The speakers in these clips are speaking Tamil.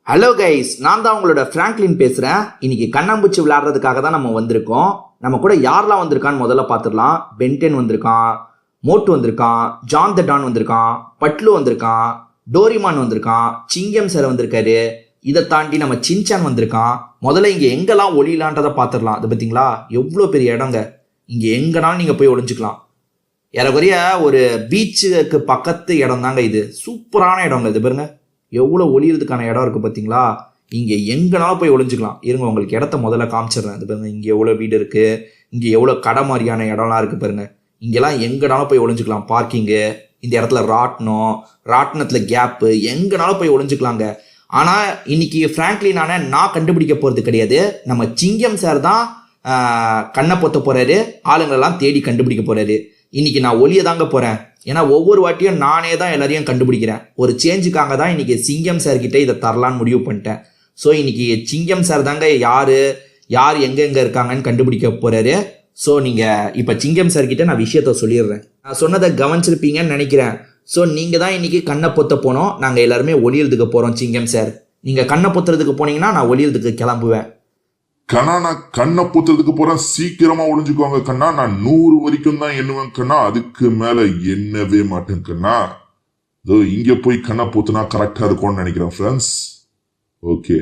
ஹலோ கைஸ், நான் தான் உங்களோட ஃப்ராங்க்லின் பேசுகிறேன். இன்னைக்கு கண்ணாம்பூச்சி விளையாடுறதுக்காக தான் நம்ம வந்திருக்கோம். நம்ம கூட யாரெல்லாம் வந்திருக்கான்னு முதல்ல பார்த்துடலாம். பென்டென் வந்திருக்கான், மோட்டு வந்திருக்கான், ஜான் த டான் வந்திருக்கான், பட்லு வந்திருக்கான், டோரிமான் வந்திருக்கான், சிங்கம் சார் வந்திருக்காரு. இதை தாண்டி நம்ம சின்சான் வந்திருக்கான். முதல்ல இங்கே எங்கெல்லாம் ஒளியலான்றதை பார்த்துடலாம். அது பார்த்தீங்களா, எவ்வளோ பெரிய இடங்க. இங்கே எங்கனாலும் நீங்கள் போய் ஒளிஞ்சுக்கலாம். ஏறக்குறைய ஒரு பீச்சுக்கு பக்கத்து இடம் தாங்க இது. சூப்பரான இடங்க இது. பாருங்க எவ்வளோ ஒளியறதுக்கான இடம் இருக்குது பார்த்தீங்களா. இங்கே எங்கேனாலும் போய் ஒளிஞ்சுக்கலாம். இருங்க உங்களுக்கு இடத்த முதல்ல காமிச்சிடுறேன். இது பாருங்க, இங்கே எவ்வளோ வீடு இருக்குது, இங்கே எவ்வளோ கடை மாதிரியான இடம்லாம் இருக்குது பாருங்க. இங்கெல்லாம் எங்கேனாலும் போய் ஒளிஞ்சுக்கலாம். பார்க்கிங்கு, இந்த இடத்துல ராட்டினத்தில் கேப்பு, எங்கேனாலும் போய் ஒளிஞ்சுக்கலாங்க. ஆனால் இன்னைக்கு ஃப்ராங்க்லினான நான் கண்டுபிடிக்க போகிறது கிடையாது. நம்ம சிங்கம் சார் தான் கண்ணை பொத்த போகிறாரு, ஆளுங்களெல்லாம் தேடி கண்டுபிடிக்க போகிறாரு. இன்னைக்கு நான் ஒளிய தாங்க போகிறேன். ஏன்னா ஒவ்வொரு வாட்டியும் நானே தான் எல்லாரையும் கண்டுபிடிக்கிறேன். ஒரு சேஞ்சுக்காக தான் இன்னைக்கு சிங்கம் சார் கிட்டே இதை தரலான்னு முடிவு பண்ணிட்டேன். ஸோ இன்னைக்கு சிங்கம் சார் தாங்க யார் எங்கெங்கே இருக்காங்கன்னு கண்டுபிடிக்க போகிறாரு. ஸோ நீங்கள் இப்போ சிங்கம் சார் கிட்ட நான் விஷயத்த சொல்லிடுறேன். நான் சொன்னதை கவனிச்சிருப்பீங்கன்னு நினைக்கிறேன். ஸோ நீங்கள் தான் இன்னைக்கு கண்ணை பொத்த போனோம். நாங்கள் எல்லாருமே ஒளியறதுக்கு போகிறோம். சிங்கம் சார், நீங்கள் கண்ணை பொத்துறதுக்கு போனீங்கன்னா நான் ஒளியறதுக்கு கிளம்புவேன். கண்ணா, நான் கண்ணை பொத்துறதுக்கு போறேன். சீக்கிரமா ஒளிஞ்சுக்குவாங்க கண்ணா. நான் 100 வரைக்கும் தான் எண்ணுவேன் கண்ணா. அதுக்கு மேல எண்ணவே மாட்டேன் கண்ணா. இங்க போய் கண்ணை பொத்துனா கரெக்டா இருக்கும்னு நினைக்கிறேன் ஃப்ரெண்ட்ஸ். ஓகே,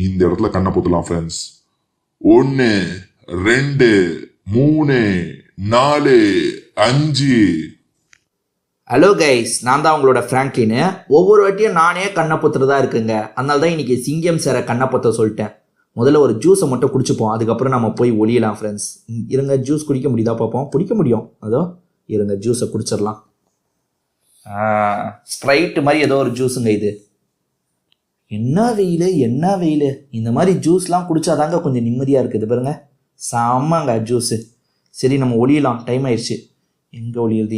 இந்த இடத்துல கண்ணை பொத்தலாம் ஃப்ரெண்ட்ஸ். 1 2 3 4 5. ஹலோ கைஸ், நான் தான் உங்களோட ஃப்ராங்க்லின்னு. ஒவ்வொரு வாட்டியும் நானே கண்ணை பொத்துறதா இருக்குங்க. அதனால தான் இன்னைக்கு சிங்கம் சாரை கண்ணை பொத்த சொல்லிட்டேன். முதல்ல ஒரு ஜூஸை மட்டும் குடிச்சுப்போம், அதுக்கப்புறம் நம்ம போய் ஒளியலாம் ஃப்ரெண்ட்ஸ். இருங்க, ஜூஸ் குடிக்க முடியுதா பார்ப்போம். குடிக்க முடியும். அதோ இருங்க, ஜூஸை குடிச்சிடலாம். ஸ்ப்ரைட்டு மாதிரி ஏதோ ஒரு ஜூஸுங்க இது. என்ன வெயில். இந்த மாதிரி ஜூஸ்லாம் குடிச்சாதாங்க கொஞ்சம் நிம்மதியாக இருக்குது. பாருங்க, செம்மங்க ஜூஸு. சரி, நம்ம ஒளியலாம். டைம் ஆயிடுச்சு. எங்கே ஒளியுது?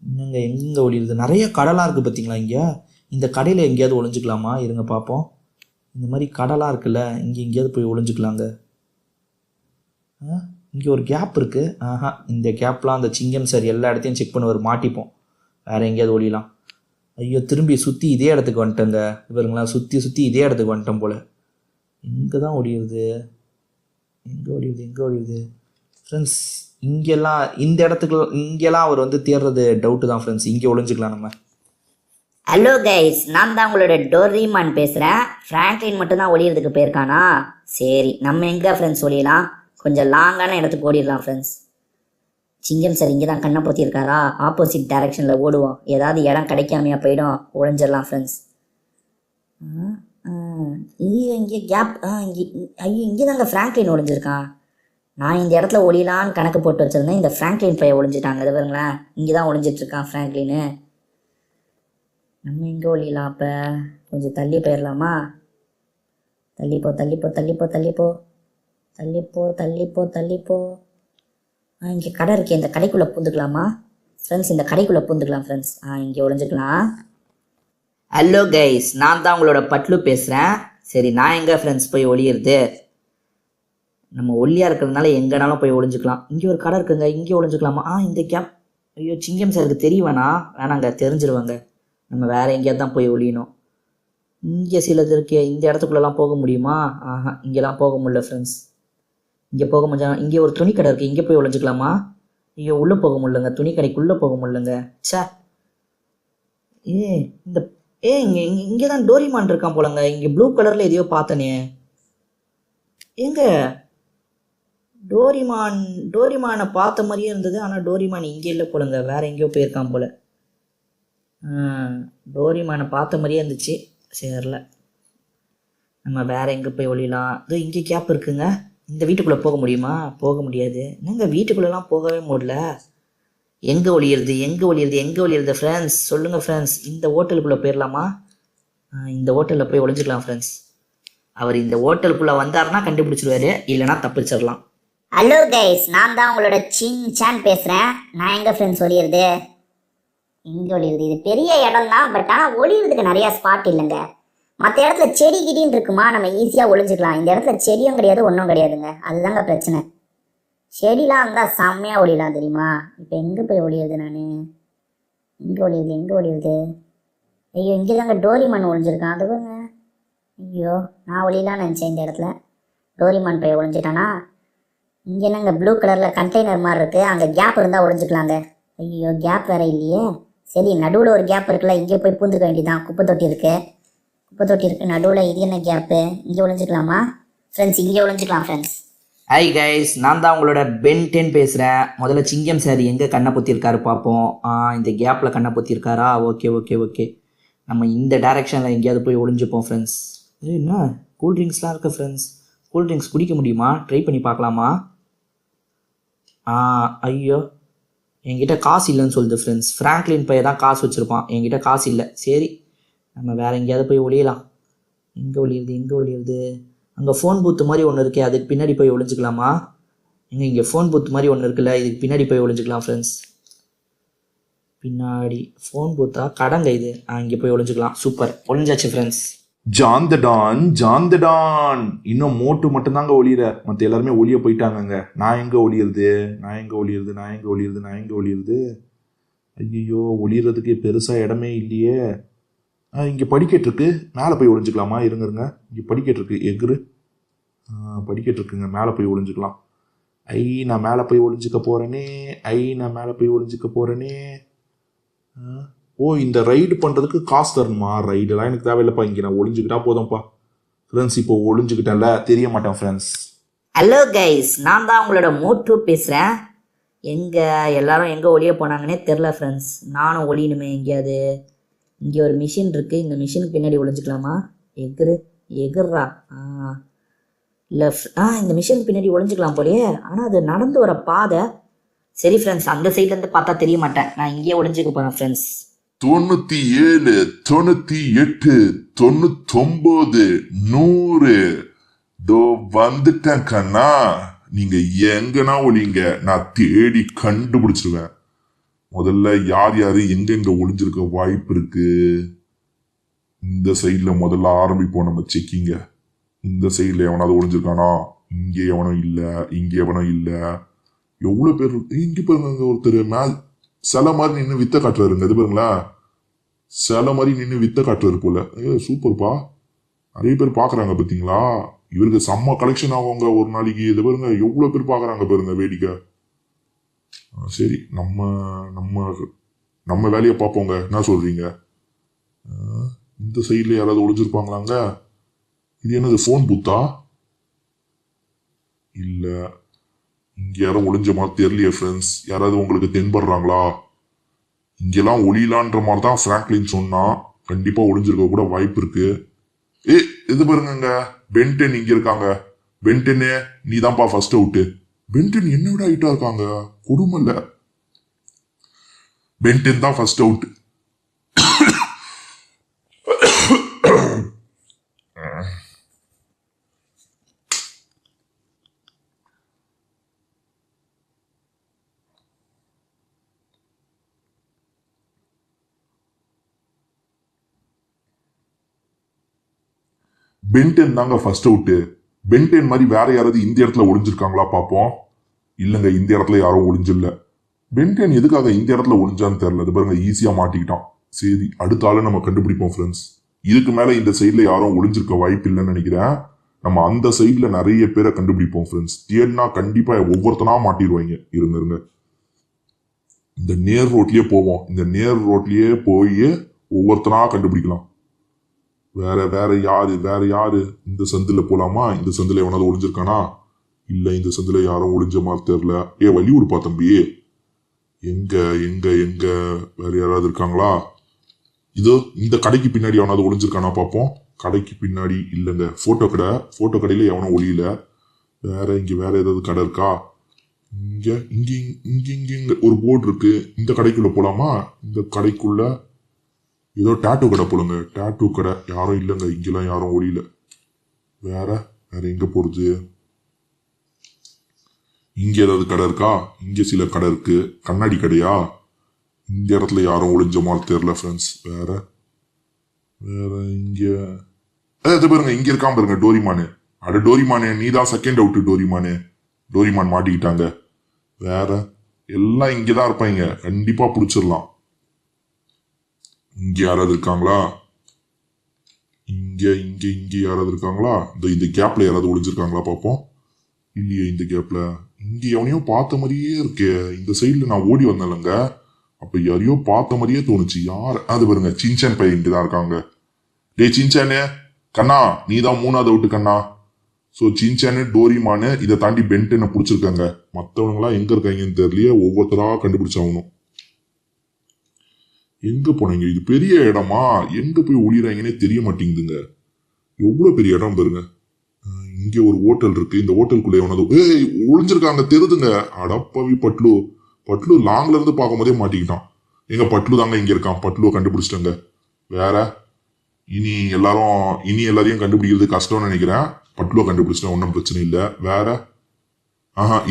என்னங்க எங்கே ஒளியுது? நிறைய கடைலாம் இருக்குது பார்த்தீங்களா. இங்கே இந்த கடையில் எங்கேயாவது ஒளிஞ்சுக்கலாமா? இருங்க பார்ப்போம். இந்த மாதிரி கடைலாம் இருக்குல்ல, இங்கே எங்கேயாவது போய் ஒளிஞ்சுக்கலாங்க. இங்கே ஒரு கேப் இருக்குது. இந்த கேப்லாம் அந்த சிங்கம் சார் எல்லா இடத்தையும் செக் பண்ணுவார், மாட்டிப்போம். வேறு எங்கேயாவது ஒளியலாம். ஐயோ, திரும்பி சுற்றி இதே இடத்துக்கு வந்துட்டேங்க. இவருங்களா சுற்றி இதே இடத்துக்கு வந்துட்டோம் போல். இங்கே தான் ஒளியுது. எங்கே ஒளியுது ஃப்ரெண்ட்ஸ்? இங்கெல்லாம் இந்த இடத்துக்கு இங்கெல்லாம் அவர் வந்து தேடுறது டவுட்டு தான் ஃப்ரெண்ட்ஸ். இங்கே ஒளிஞ்சுக்கலாம் நம்ம. ஹலோ கைஸ், நான் தான் உங்களோட டோரிமான் பேசுகிறேன். ஃப்ராங்க்லின் மட்டும்தான் ஒளியறதுக்கு போயிருக்கானா? சரி, நம்ம எங்கே ஃப்ரெண்ட்ஸ் ஒளியலாம்? கொஞ்சம் லாங்கான இடத்துக்கு ஓடிடலாம் ஃப்ரெண்ட்ஸ். சிங்கம் சார் இங்கே தான் கண்ணை பொத்தியிருக்காரா? ஆப்போசிட் டைரக்ஷனில் ஓடுவோம். ஏதாவது இடம் கிடைக்காமையா போயிடும், ஒளிஞ்சிடலாம் ஃப்ரெண்ட்ஸ். இங்கே கேப். இங்கே தாங்க ஃப்ராங்க்லின் ஒளிஞ்சிருக்கான். நான் இந்த இடத்துல ஒளியலான்னு கணக்கு போட்டு வச்சுருந்தேன். இந்த ஃப்ராங்க்லின் பையன் ஒளிஞ்சிட்டாங்க. இது பாருங்களேன், இங்கே தான் ஒளிஞ்சிட்ருக்கான் ஃப்ராங்க்லின்னு. நம்ம எங்கே ஒளியலாம்? அப்போ கொஞ்சம் தள்ளி போயிடலாமா? தள்ளிப்போ. இங்கே கடை இருக்கே, இந்த கடைக்குள்ளே பூந்துக்கலாமா ஃப்ரெண்ட்ஸ்? இந்த கடைக்குள்ளே பூந்துக்கலாம் ஃப்ரெண்ட்ஸ். இங்கே ஒளிஞ்சிக்கலாம். ஹலோ கைஸ், நான் தான் உங்களோட பட்லு பேசுகிறேன். சரி, நான் எங்கே ஃப்ரெண்ட்ஸ் போய் ஒளியிறது? நம்ம ஒல்லியாக இருக்கிறதுனால எங்கேனாலும் போய் ஒளிஞ்சுக்கலாம். இங்கே ஒரு கடை இருக்குங்க, இங்கே ஒளிஞ்சுக்கலாமா? இந்த கேப். ஐயோ, சிங்கம் சாருக்கு வேணாங்க, தெரிஞ்சிருவாங்க. நம்ம வேறு எங்கேயாவது தான் போய் ஒளியணும். இங்கே சிலது இருக்கே, இந்த இடத்துக்குள்ளெல்லாம் போக முடியுமா? இங்கெல்லாம் போக முடியல ஃப்ரெண்ட்ஸ். இங்கே போக முடிஞ்சா இங்கே ஒரு துணி கடை இருக்குது, இங்கே போய் ஒளிஞ்சுக்கலாமா? ஐயோ, உள்ளே போக முடியலங்க, துணி கடைக்குள்ளே போக முடியலங்க. இங்கே தான் டோரிமான் இருக்கான் போலங்க. இங்கே ப்ளூ கலரில் எதையோ பார்த்தனே. எங்க டோரிமானை பார்த்த மாதிரியே இருந்தது. ஆனால் டோரிமான் இங்கே இல்லை போலங்க, வேற எங்கேயோ போயிருக்கான் போல. டோரிமானை பார்த்த மாதிரியே இருந்துச்சு. சரில, நம்ம வேற எங்கே போய் ஒளியலாம்? இங்கே கேப் இருக்குங்க. இந்த வீட்டுக்குள்ளே போக முடியுமா? போக முடியாது. என்னங்க வீட்டுக்குள்ளெல்லாம் போகவே முடியல. எங்கே ஒளியிறது ஃப்ரெண்ட்ஸ்? சொல்லுங்கள் ஃப்ரெண்ட்ஸ். இந்த ஹோட்டலுக்குள்ளே போயிடலாமா? இந்த ஹோட்டலில் போய் ஒளிஞ்சிக்கலாம் ஃப்ரெண்ட்ஸ். அவர் இந்த ஹோட்டலுக்குள்ளே வந்தாருன்னா கண்டுபிடிச்சிருவாரு, இல்லைனா தப்பிச்சிடலாம். ஹலோ கைஸ், நான் தான் உங்களோட சின்சான் பேசுகிறேன். நான் எங்கே ஃப்ரெண்ட்ஸ் ஒளியுறது? இங்கே ஒளியுது. இது பெரிய இடம் தான், பட் ஆனால் ஒளியறதுக்கு நிறையா ஸ்பாட் இல்லைங்க. மற்ற இடத்துல செடி கிடின்னு இருக்குமா, நம்ம ஈஸியாக ஒளிஞ்சிக்கலாம். இந்த இடத்துல செடியும் கிடையாது, ஒன்றும் கிடையாதுங்க. அதுதாங்க பிரச்சனை. செடிலாம் இருந்தால் செம்மையாக ஒளியலாம் தெரியுமா? இப்போ எங்கே போய் ஒளியுது நான்? எங்கே ஒளியுது? ஐயோ, இங்கே தாங்க டோரிமான் ஒளிஞ்சிருக்கான். அது பாருங்க. ஐயோ, நான் ஒளியலாம்னு நினச்சேன் இந்த இடத்துல. டோரிமான் போய் ஒளிஞ்சிட்டானா? இங்கே என்னங்க ப்ளூ கலரில் கண்டெய்னர் மாதிரி இருக்குது, அங்கே கேப் இருந்தால் ஒளிஞ்சிக்கலாங்க. ஐயோ, கேப் வேற இல்லையே. சரி, நடுவில் ஒரு கேப் இருக்குல்ல, இங்கே போய் பூந்துக்க வேண்டியதான். குப்பை தொட்டி இருக்குது நடுவில். இது என்ன கேப்பு? இங்கே ஒளிஞ்சிக்கலாமா ஃப்ரெண்ட்ஸ்? இங்கே ஒளிஞ்சிக்கலாம் ஃப்ரெண்ட்ஸ். ஹை கைஸ், நான் தான் உங்களோட பென்டென் பேசுகிறேன். முதல்ல சிங்கம் சார் எங்கே கண்ணை பொத்திருக்காரு பார்ப்போம். இந்த கேப்பில் கண்ணை பொத்திருக்காரா? ஓகே. நம்ம இந்த டைரெக்ஷனில் எங்கேயாவது போய் ஒளிஞ்சுப்போம் ஃப்ரெண்ட்ஸ். என்ன கூல்ட்ரிங்க்ஸ்லாம் இருக்குது ஃப்ரெண்ட்ஸ். கூல்ட்ரிங்க்ஸ் குடிக்க முடியுமா? ட்ரை பண்ணி பார்க்கலாமா? ஐயோ, என்கிட்ட காசு இல்லைன்னு சொல்லுது ஃப்ரெண்ட்ஸ். ஃப்ராங்க்லின் பையன் தான் காசு வச்சுருப்பான், என்கிட்ட காசு இல்லை. சரி, நம்ம வேறு எங்கேயாவது போய் ஒளியலாம். எங்கே ஒளியுது? அங்கே ஃபோன் பூத்து மாதிரி ஒன்று இருக்கே, அதுக்கு பின்னாடி போய் ஒளிஞ்சிக்கலாமா? இங்கே ஃபோன் பூத்து மாதிரி ஒன்று இருக்குல்ல, இதுக்கு பின்னாடி போய் ஒளிஞ்சிக்கலாம் ஃப்ரெண்ட்ஸ். பின்னாடி ஃபோன் பூத்தா? கடங்க இது. இங்கே போய் ஒளிஞ்சிக்கலாம். சூப்பர், ஒளிஞ்சாச்சு ஃப்ரெண்ட்ஸ். John the Don. இன்னும் மோட்டு மட்டும்தாங்க ஒளியிற, மற்ற எல்லாருமே ஒளிய போயிட்டாங்கங்க. நான் எங்க ஒளியுறது? ஐயோ, ஒளியறதுக்கு பெருசா இடமே இல்லையே. இங்க படிக்கட்டு இருக்கு, மேலே போய் ஒளிஞ்சுக்கலாமா? இருங்க. இங்க படிக்கட்டு இருக்கு, எகுரு. படிக்கட்டு இருக்குங்க, மேலே போய் ஒளிஞ்சுக்கலாம். நான் மேலே போய் ஒளிஞ்சுக்க போறேனே. இந்த ரைடு பண்றதுக்கு காசு தரணுமா? ரைடெல்லாம் எனக்கு தேவையில்லைப்பா, இங்க நான் ஒளிஞ்சுக்கிட்டா போதும்ப்பா. ஃப்ரெண்ட்ஸ், இப்போ ஒளிஞ்சுக்கிட்டேன்ல, தெரிய மாட்டேன் ஃப்ரெண்ட்ஸ். ஹலோ கைஸ், நான் தான் உங்களோட மோட்டு பேசுகிறேன். எல்லாரும் எங்கே ஒளிய போனாங்கன்னே தெரில ஃப்ரெண்ட்ஸ். நானும் ஒளியணுமே எங்கேயாவது. இங்கே ஒரு மிஷின் இருக்குது, இந்த மிஷினுக்கு பின்னாடி ஒளிஞ்சிக்கலாமா? எகுறா. இல்லை, இந்த மிஷினுக்கு பின்னாடி ஒளிஞ்சிக்கலாம் போலயே. ஆனால் அது நடந்து வர பாதை. சரி ஃப்ரெண்ட்ஸ், அந்த சைட்லேருந்து பார்த்தா தெரிய மாட்டேன், நான் இங்கேயே ஒளிஞ்சிக்க போகிறேன் ஃப்ரெண்ட்ஸ். 97, 98, 99, 100. வந்துட்டேன் கண்ணா. நீங்க எங்கன்னா ஒளிங்க, நான் தேடி கண்டுபிடிச்சிருவேன். முதல்ல யார் எங்க ஒளிஞ்சிருக்க வாய்ப்பு இருக்கு. இந்த சைட்ல முதல்ல ஆரம்பிப்போம் நம்ம செக்கிங்க. இந்த சைட்ல எவனாவது ஒளிஞ்சிருக்கானா? இங்கே எவனும் இல்ல. எவ்வளவு பேர் இங்க பாருங்க. ஒருத்தர் சில மாதிரி நின்று வித்த காட்டுறாருங்க. இது பாருங்களா, சில மாதிரி நின்று வித்த காட்டுறாரு போல. சூப்பர்ப்பா, நிறைய பேர் பாக்குறாங்க பாத்தீங்களா? இவருக்கு செம்ம கலெக்ஷன் ஆகுங்க ஒரு நாளைக்கு. இது பாருங்க, எவ்வளவு பேர் பாக்குறாங்க பாருங்க, வேடிக்கை. சரி, நம்ம வேலையை பார்ப்போங்க. என்ன சொல்றீங்க? இந்த சைட்ல யாராவது ஒளிஞ்சிருப்பாங்களாங்க? இது என்னது, போன் பூத்தா? இல்ல, இங்க யாரும் ஒளிஞ்ச மாதிரி தெரியலையே ஃப்ரெண்ட்ஸ். யாராவது உங்களுக்கு தென்படுறாங்களா? இங்கெல்லாம் ஒளியலான்ற மாதிரி தான் ஃப்ராங்க்லின் சொன்னா. கண்டிப்பா ஒளிஞ்சிருக்க கூட வாய்ப்பு இருக்கு. இது பாருங்க, பென்டென் இங்க இருக்காங்க. பென்டென்னு, நீ தான்ப்பா ஃபர்ஸ்ட் அவுட்டு. பென்டென் என்ன விட ஹைட்டா இருக்காங்க, கொடுமல்ல. பென்டென் தான் ஃபர்ஸ்ட் அவுட். பென்டென் தாங்க ஃபர்ஸ்ட் அவுட்டு. பென்டென் மாதிரி வேற யாராவது இந்த இடத்துல ஒளிஞ்சிருக்காங்களா பாப்போம். இல்லங்க, இந்த இடத்துல யாரும் ஒளிஞ்சில்ல. பென்டென் எதுக்காக இந்த இடத்துல ஒளிஞ்சான்னு தெரியல. அது பாருங்க, ஈஸியா மாட்டிக்கிட்டான். சரி, அடுத்த ஆளை நம்ம கண்டுபிடிப்போம் ஃப்ரெண்ட்ஸ். இதுக்கு மேல இந்த சைட்ல யாரும் ஒளிஞ்சிருக்க வாய்ப்பு இல்லைன்னு நினைக்கிறேன். நம்ம அந்த சைட்ல நிறைய பேரை கண்டுபிடிப்போம் ஃப்ரெண்ட்ஸ். தேடினா கண்டிப்பா ஒவ்வொருத்தனா மாட்டிடுவாங்க. இருங்க, இந்த நேர் ரோட்லயே போவோம். இந்த நேர் ரோட்லயே போய் ஒவ்வொருத்தனா கண்டுபிடிக்கலாம். வேற யாரு? இந்த சந்தில போலாமா? இந்த சந்தில எவனாவது ஒளிஞ்சிருக்கானா? இல்ல, இந்த சந்தில யாரும் ஒளிஞ்ச மாதிரி தெரியல. வழி விடுப்பா தம்பி. எங்க வேற யாராவது இருக்காங்களா? இதோ இந்த கடைக்கு பின்னாடி எவனாவது ஒளிஞ்சிருக்கானா பாப்போம். கடைக்கு பின்னாடி இல்லைங்க, போட்டோ கடையில எவனும் ஒளியில. வேற ஏதாவது கடை இருக்கா? இங்க ஒரு போர்டு இருக்கு. இந்த கடைக்குள்ள போலாமா? இந்த கடைக்குள்ள ஏதோ டாட்டூ கடை போலுங்க. டாட்டூ கடை யாரும் இல்லைங்க, இங்கெல்லாம் யாரும் ஒளியில. வேற எங்க போறது? இங்க ஏதாவது கடை இருக்கா? இங்க சில கடை இருக்கு. கண்ணாடி கடையா? இந்த இடத்துல யாரும் ஒளிஞ்ச மாதிரி தெரியல ஃப்ரெண்ட்ஸ். வேற இங்க பாருங்க, இங்க இருக்காம பாருங்க டோரிமானு. டோரிமானு, நீ தான் செகண்ட் அவுட். டோரிமானு டோரிமான் மாட்டிக்கிட்டாங்க. வேற எல்லாம் இங்கதான் இருப்பாங்க, கண்டிப்பா புடிச்சிடலாம். இங்க யாராவது இருக்காங்களா? இங்க இங்க இங்க யாராவது இருக்காங்களா? இந்த கேப்ல யாராவது ஒளிஞ்சிருக்காங்களா பாப்போம். இல்லையே இந்த கேப்ல. இங்க எவனையோ பார்த்த மாதிரியே இருக்கே. இந்த சைடுல நான் ஓடி வந்தேன்லங்க, அப்ப யாரையோ பார்த்த மாதிரியே தோணுச்சு. யார் அது? பாருங்க, சின்சான் பையன் இங்கதான் இருக்காங்க. டேய் சின்சானு, கண்ணா நீ தான் 3வது அவுட்டு கண்ணா. ஸோ சின்சானு டோரிமானு இதை தாண்டி பென்டனை பிடிச்சிருக்காங்க. மற்றவங்களாம் எங்க இருக்காங்கன்னு தெரியலையே, ஒவ்வொருத்தரா கண்டுபிடிச்சாகணும். எங்க போனீங்க? இது பெரிய இடமா? எங்க போய் ஒளிறாங்கன்னே தெரிய மாட்டேங்குதுங்க. எவ்வளவு பெரிய இடம் பாருங்க. இங்க ஒரு ஹோட்டல் இருக்கு. இந்த ஹோட்டலுக்குள்ள எவனது ஒளிஞ்சிருக்காங்க, தெரியுதுங்க. அடப்பாவி பட்லு. பட்லு லாங்ல இருந்து பார்க்கும் போதே மாட்டிக்கிட்டான். எங்க பட்லு தாங்க இங்க இருக்கான். பட்லுவை கண்டுபிடிச்சிட்டாங்க. வேற இனி எல்லாரையும் கண்டுபிடிக்கிறது கஷ்டம்னு நினைக்கிறேன். பட்லுவை கண்டுபிடிச்சிட்டா ஒன்றும் பிரச்சனை இல்லை. வேற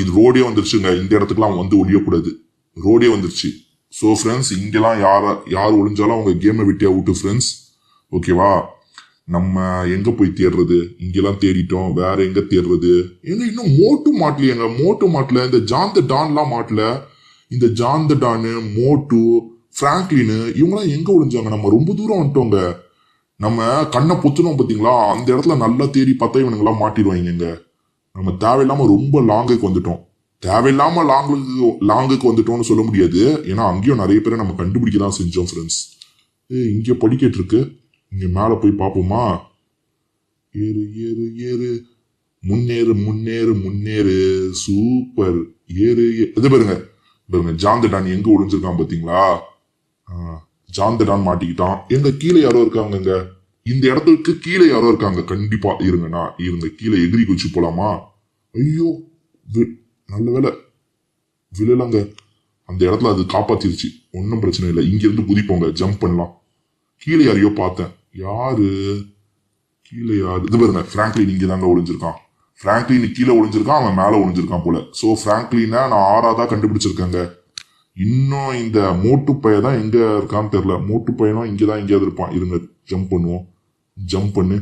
இது ரோடே வந்துருச்சுங்க. இந்த இடத்துக்குலாம் வந்து ஒளியக்கூடாது. ரோடே வந்துருச்சு. ஸோ ஃப்ரெண்ட்ஸ், இங்கெல்லாம் யார் ஒளிஞ்சாலும் அவங்க கேமை விட்டே அவுட்டு ஃப்ரெண்ட்ஸ். ஓகேவா? நம்ம எங்க போய் தேடுறது? இங்கெல்லாம் தேடிட்டோம். வேற எங்க தேடுறது? ஏன்னா இன்னும் மோட்டு மாட்டலையேங்க. மோட்டு மாட்டல. இந்த ஜான் த டான்லாம் மாட்டல. இந்த ஜான் த டானு, மோட்டு, பிராங்க்லின் இவங்கெல்லாம் எங்க ஒளிஞ்சாங்க? நம்ம ரொம்ப தூரம் வந்துட்டோங்க. நம்ம கண்ணை பொத்துனோம் பாத்தீங்களா, அந்த இடத்துல நல்லா தேடி பார்த்தா இவனுங்கெல்லாம் மாட்டிடுவாங்க. நம்ம தேவையில்லாம ரொம்ப லாங்குக்கு வந்துட்டோம். தேவையில்லாம லாங்குக்கு வந்துட்டோம்னு சொல்ல முடியாது. ஏன்னா அங்கேயும் நிறைய பேரை நம்ம கண்டுபிடிக்க தான் செஞ்சோம் ஃப்ரெண்ட்ஸ். இங்க படிக்கட்டு இருக்கு. இங்க மேல போய் பார்ப்போமா? ஏறு ஏறு ஏறு, முன்னேறு முன்னேறு முன்னேறு, சூப்பர். ஏறு இது பாருங்க, ஜான் த டான் எங்க ஒளிஞ்சிருக்கான் பாத்தீங்களா? ஜான் த டான் மாட்டிக்கிட்டான். எங்க கீழே யாரோ இருக்காங்க. இந்த இடத்துக்கு கீழே யாரோ இருக்காங்க. கண்டிப்பா இருங்க கீழே எகிரி குச்சி போலாமா? ஐயோ, நல்ல வேலை விழலங்க. அந்த இடத்துல அது காப்பாத்திருச்சு. ஒன்னும் பிரச்சனை இல்லை. இங்க இருந்து குதிப்போங்க, ஜம்ப் பண்ணலாம். கீழே யாரையோ பார்த்தேன். யாரு கீழே? யாரு? இது பாருங்க, பிராங்க்லின் இங்க தாங்க ஒளிஞ்சிருக்கான். பிராங்க்லின் கீழே ஒளிஞ்சிருக்கான், அவன் மேல ஒளிஞ்சிருக்கான் போல. சோ பிராங்க்லினை நான் 6ஆவதா கண்டுபிடிச்சிருக்கேங்க. இன்னும் இந்த மோட்டு பையன் தான் எங்க இருக்கான்னு தெரியல. மோட்டு பையனும் இங்கதான் எங்கேயாவது இருப்பான். இருங்க, ஜம்ப் பண்ணுவோம். ஜம்ப் பண்ணு.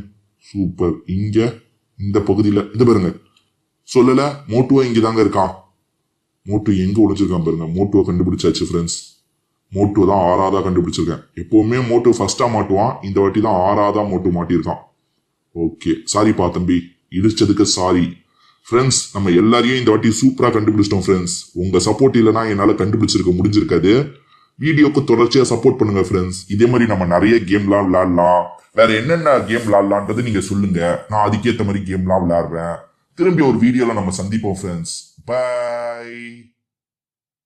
சூப்பர். இங்க இந்த பகுதியில இது பாருங்க, சொல்லல, மோட்டுவா இங்கதாங்க இருக்கான். மோட்டு எங்க ஒளிஞ்சிருக்கான் பாருங்க. மோட்டுவை கண்டுபிடிச்சாச்சு ஃப்ரெண்ட்ஸ். மோட்டு தான் 6ஆவதா கண்டுபிடிச்சிருக்கேன். எப்பவுமே மோட்டு ஃபர்ஸ்டா மாட்டுவான். இந்த வாட்டி தான் 6ஆவதா மோட்டு மாட்டியிருக்கான். ஓகே, சாரிப்பா தம்பி, இடிச்சதுக்கு சாரி. ஃப்ரெண்ட்ஸ், நம்ம எல்லாரையும் இந்த வாட்டி சூப்பரா கண்டுபிடிச்சிட்டோம் ஃப்ரெண்ட்ஸ். உங்க சப்போர்ட் இல்லைன்னா என்னால கண்டுபிடிச்சிருக்க முடிஞ்சிருக்காது. வீடியோக்கு தொடர்ச்சியா சப்போர்ட் பண்ணுங்க ஃப்ரெண்ட்ஸ். இதே மாதிரி நம்ம நிறைய கேம்லாம் விளையாடலாம். வேற என்னென்ன கேம் விளையாடலான்றது நீங்க சொல்லுங்க. நான் அதுக்கேற்ற மாதிரி கேம்லாம் விளையாடுறேன். திரும்பி ஒரு வீடியோல நம்ம சந்திப்போம் ஃப்ரெண்ட்ஸ். பை.